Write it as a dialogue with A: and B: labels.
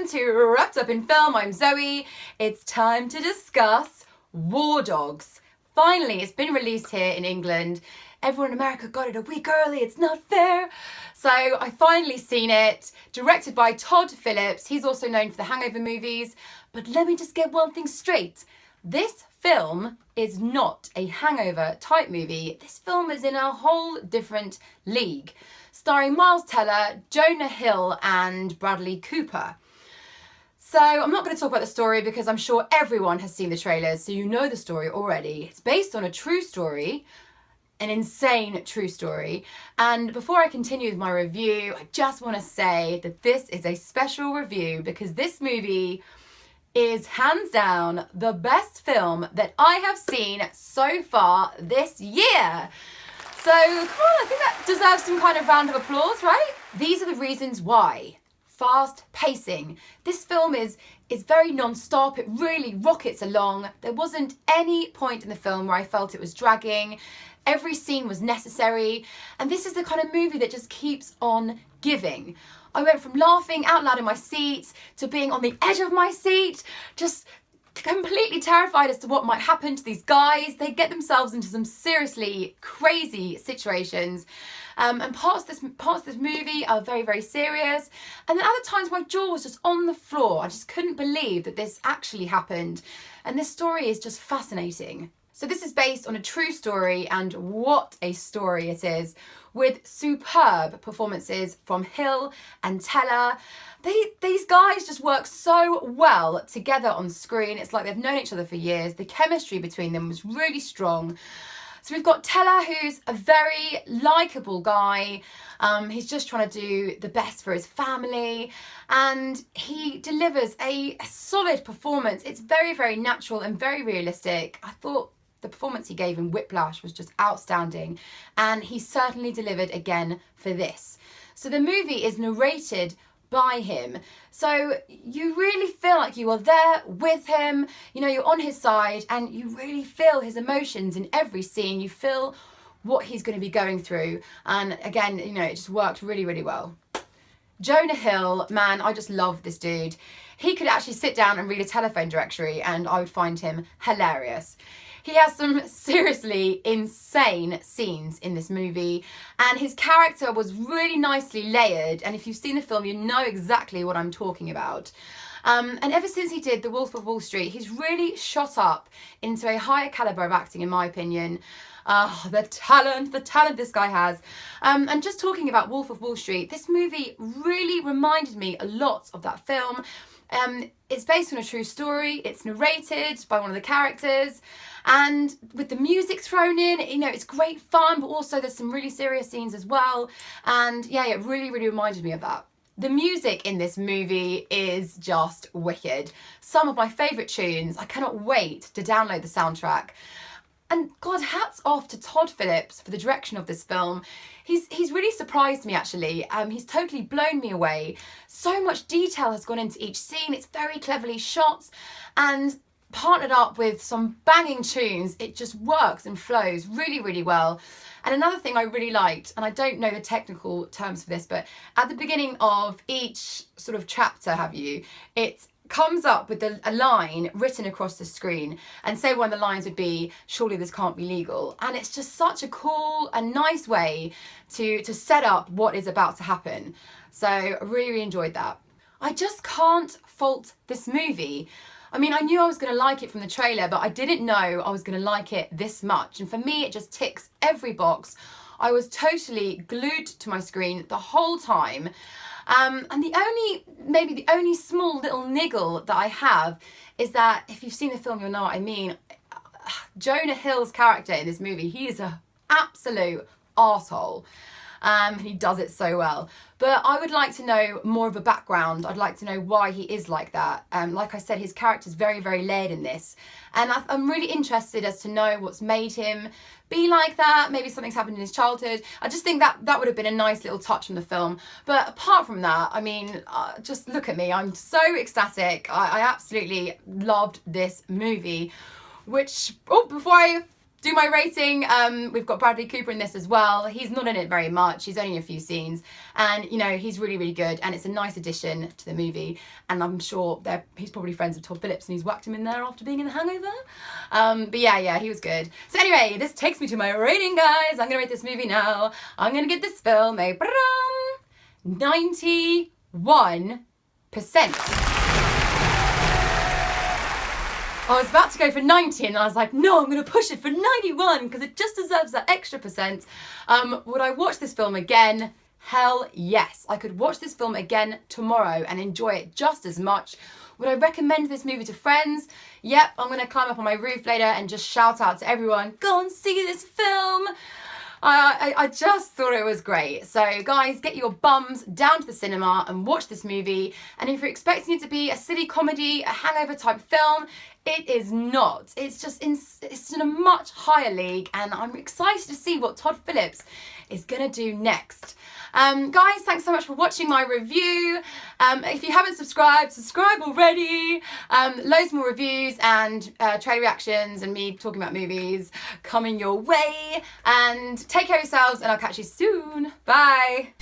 A: welcome to Wrapped Up in Film. I'm Zoe. It's time to discuss War Dogs. Finally, it's been released here in England. Everyone in America got it a week early. It's not fair. So I finally seen it. Directed by Todd Phillips. He's also known for the Hangover movies. But let me just get one thing straight. This film is not a Hangover type movie. This film is in a whole different league, starring Miles Teller, Jonah Hill and Bradley Cooper. So I'm not going to talk about the story because I'm sure everyone has seen the trailers, so you know the story already. It's based on a true story, an insane true story. And before I continue with my review, I just want to say that this is a special review because this movie is hands down the best film that I have seen so far this year. So come on, I think that deserves some kind of round of applause, right? These are the reasons why. Fast pacing. This film is very non-stop. It really rockets along. There wasn't any point in the film where I felt it was dragging. Every scene was necessary. And this is the kind of movie that just keeps on giving. I went from laughing out loud in my seat to being on the edge of my seat, just completely terrified as to what might happen to these guys. They get themselves into some seriously crazy situations. And parts of this movie are very, very serious. And then other times my jaw was just on the floor. I just couldn't believe that this actually happened. And this story is just fascinating. So this is based on a true story, and what a story it is, with superb performances from Hill and Teller. These guys just work so well together on screen. It's like they've known each other for years. The chemistry between them was really strong. So we've got Teller, who's a very likeable guy. He's just trying to do the best for his family, and he delivers a solid performance. It's very, very natural and very realistic. I thought the performance he gave in Whiplash was just outstanding, and he certainly delivered again for this. So the movie is narrated by him, so you really feel like you are there with him. You know, you're on his side, and you really feel his emotions in every scene. You feel what he's going to be going through, and again, you know, it just worked really, really well. Jonah Hill, man, I just love this dude. He could actually sit down and read a telephone directory and I would find him hilarious. He has some seriously insane scenes in this movie, and his character was really nicely layered, and if you've seen the film you know exactly what I'm talking about. And ever since he did The Wolf of Wall Street, he's really shot up into a higher calibre of acting, in my opinion. The talent this guy has. And just talking about Wolf of Wall Street, this movie really reminded me a lot of that film. It's based on a true story. It's narrated by one of the characters, and with the music thrown in, you know, it's great fun, but also there's some really serious scenes as well. And yeah, it really, really reminded me of that. The music in this movie is just wicked. Some of my favourite tunes. I cannot wait to download the soundtrack. And God, hats off to Todd Phillips for the direction of this film. He's really surprised me, actually. He's totally blown me away. So much detail has gone into each scene. It's very cleverly shot, and partnered up with some banging tunes, it just works and flows really, really well. And another thing I really liked, and I don't know the technical terms for this, but at the beginning of each sort of chapter, it comes up with a line written across the screen, and say one of the lines would be, "Surely this can't be legal." And it's just such a cool and nice way to set up what is about to happen. So I really, really enjoyed that. I just can't fault this movie. I mean, I knew I was going to like it from the trailer, but I didn't know I was going to like it this much. And for me, it just ticks every box. I was totally glued to my screen the whole time. And maybe the only small little niggle that I have is that, if you've seen the film, you'll know what I mean. Jonah Hill's character in this movie, he is an absolute arsehole. He does it so well. But I would like to know more of a background. I'd like to know why he is like that. Like I said, his character's very, very layered in this. And I'm really interested as to know what's made him be like that. Maybe something's happened in his childhood. I just think that would have been a nice little touch from the film. But apart from that, I mean, just look at me. I'm so ecstatic. I absolutely loved this movie. Which, before I do my rating. We've got Bradley Cooper in this as well. He's not in it very much. He's only in a few scenes. And, you know, he's really, really good. And it's a nice addition to the movie. And I'm sure he's probably friends with Todd Phillips and he's whacked him in there after being in The Hangover. But yeah, he was good. So anyway, this takes me to my rating, guys. I'm going to rate this movie now. I'm going to give this film a 91%. I was about to go for 90 and I was like, no, I'm going to push it for 91 because it just deserves that extra percent. Would I watch this film again? Hell yes. I could watch this film again tomorrow and enjoy it just as much. Would I recommend this movie to friends? Yep, I'm going to climb up on my roof later and just shout out to everyone, go and see this film. I just thought it was great. So guys, get your bums down to the cinema and watch this movie. And if you're expecting it to be a silly comedy, a hangover type film, it is not. It's in a much higher league, and I'm excited to see what Todd Phillips is gonna do next. Guys, thanks so much for watching my review. If you haven't subscribed, subscribe already. Loads more reviews and trailer reactions and me talking about movies coming your way. And take care of yourselves, and I'll catch you soon. Bye.